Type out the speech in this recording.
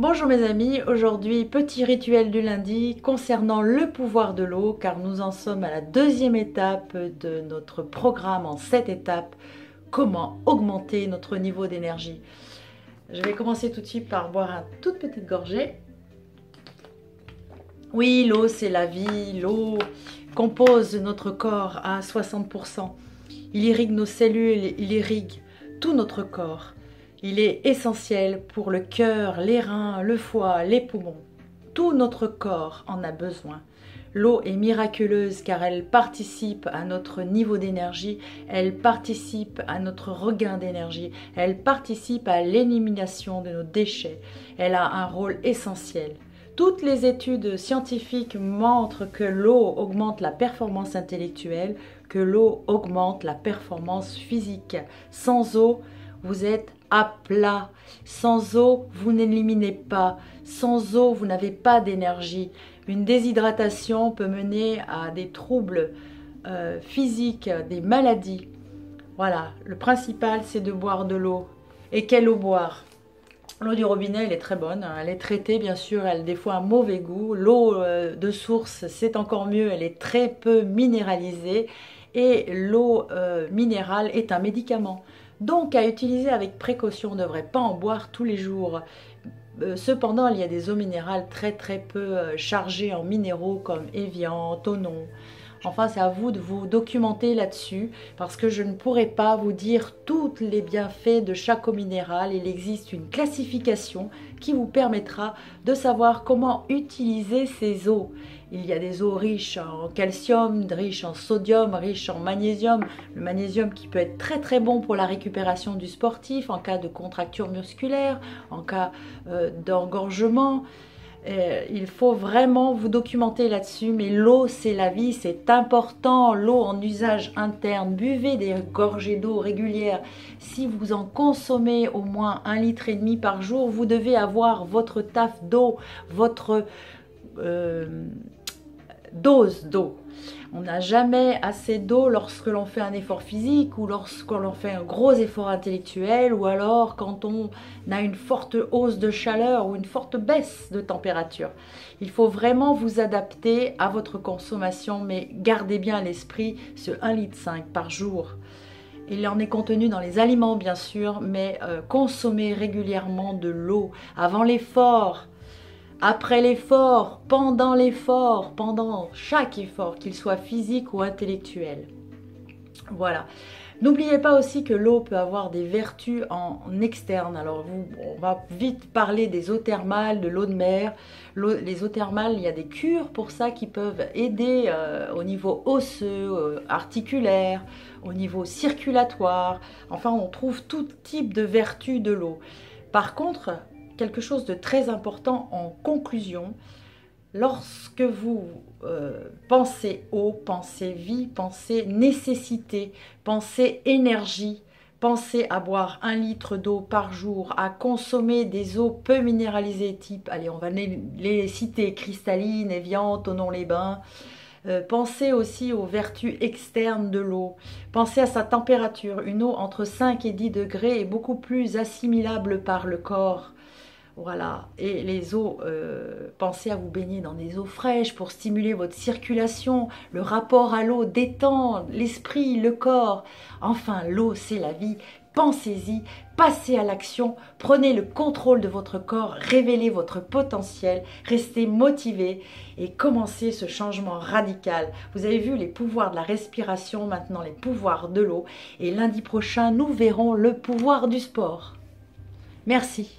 Bonjour mes amis, aujourd'hui petit rituel du lundi concernant le pouvoir de l'eau car nous en sommes à la deuxième étape de notre programme en 7 étapes, comment augmenter notre niveau d'énergie. Je vais commencer tout de suite par boire une toute petite gorgée. Oui, l'eau c'est la vie, l'eau compose notre corps à 60%. Il irrigue nos cellules, il irrigue tout notre corps. Il est essentiel pour le cœur, les reins, le foie, les poumons. Tout notre corps en a besoin. L'eau est miraculeuse car elle participe à notre niveau d'énergie, elle participe à notre regain d'énergie, elle participe à l'élimination de nos déchets. Elle a un rôle essentiel. Toutes les études scientifiques montrent que l'eau augmente la performance intellectuelle, que l'eau augmente la performance physique. Sans eau, vous êtes à plat. Sans eau, vous n'éliminez pas. Sans eau, vous n'avez pas d'énergie. Une déshydratation peut mener à des troubles physiques, des maladies. Voilà, le principal, c'est de boire de l'eau. Et quelle eau boire? L'eau du robinet, elle est très bonne. Elle est traitée, bien sûr, elle a des fois un mauvais goût. L'eau de source, c'est encore mieux. Elle est très peu minéralisée. Et l'eau minérale est un médicament. Donc à utiliser avec précaution, on ne devrait pas en boire tous les jours. Cependant, il y a des eaux minérales très peu chargées en minéraux comme Evian, Thonon. Enfin, c'est à vous de vous documenter là-dessus parce que je ne pourrai pas vous dire tous les bienfaits de chaque eau minérale. Il existe une classification qui vous permettra de savoir comment utiliser ces eaux. Il y a des eaux riches en calcium, riches en sodium, riches en magnésium. Le magnésium qui peut être très bon pour la récupération du sportif en cas de contracture musculaire, en cas d'engorgement. Il faut vraiment vous documenter là-dessus, mais l'eau c'est la vie, c'est important. L'eau en usage interne, buvez des gorgées d'eau régulières. Si vous en consommez au moins 1,5 litre par jour, vous devez avoir votre taf d'eau, votre dose d'eau. On n'a jamais assez d'eau lorsque l'on fait un effort physique ou lorsque l'on fait un gros effort intellectuel ou alors quand on a une forte hausse de chaleur ou une forte baisse de température. Il faut vraiment vous adapter à votre consommation, mais gardez bien à l'esprit ce 1,5 litre par jour. Il en est contenu dans les aliments bien sûr, mais consommez régulièrement de l'eau avant l'effort. Après l'effort, pendant chaque effort, qu'il soit physique ou intellectuel. Voilà. N'oubliez pas aussi que l'eau peut avoir des vertus en externe. Alors, on va vite parler des eaux thermales, de l'eau de mer. Les eaux thermales, il y a des cures pour ça qui peuvent aider au niveau osseux, articulaire, au niveau circulatoire. Enfin, on trouve tout type de vertus de l'eau. Par contre, quelque chose de très important en conclusion, lorsque vous pensez eau, pensez vie, pensez nécessité, pensez énergie, pensez à boire 1 litre d'eau par jour, à consommer des eaux peu minéralisées type, allez on va les citer, cristalline, Evian, Thonon-les-Bains. Pensez aussi aux vertus externes de l'eau. Pensez à sa température. Une eau entre 5 et 10 degrés est beaucoup plus assimilable par le corps. Voilà, et les eaux, pensez à vous baigner dans des eaux fraîches pour stimuler votre circulation. Le rapport à l'eau détend l'esprit, le corps. Enfin, l'eau, c'est la vie. Pensez-y, passez à l'action, prenez le contrôle de votre corps, révélez votre potentiel, restez motivé et commencez ce changement radical. Vous avez vu les pouvoirs de la respiration, maintenant les pouvoirs de l'eau. Et lundi prochain, nous verrons le pouvoir du sport. Merci.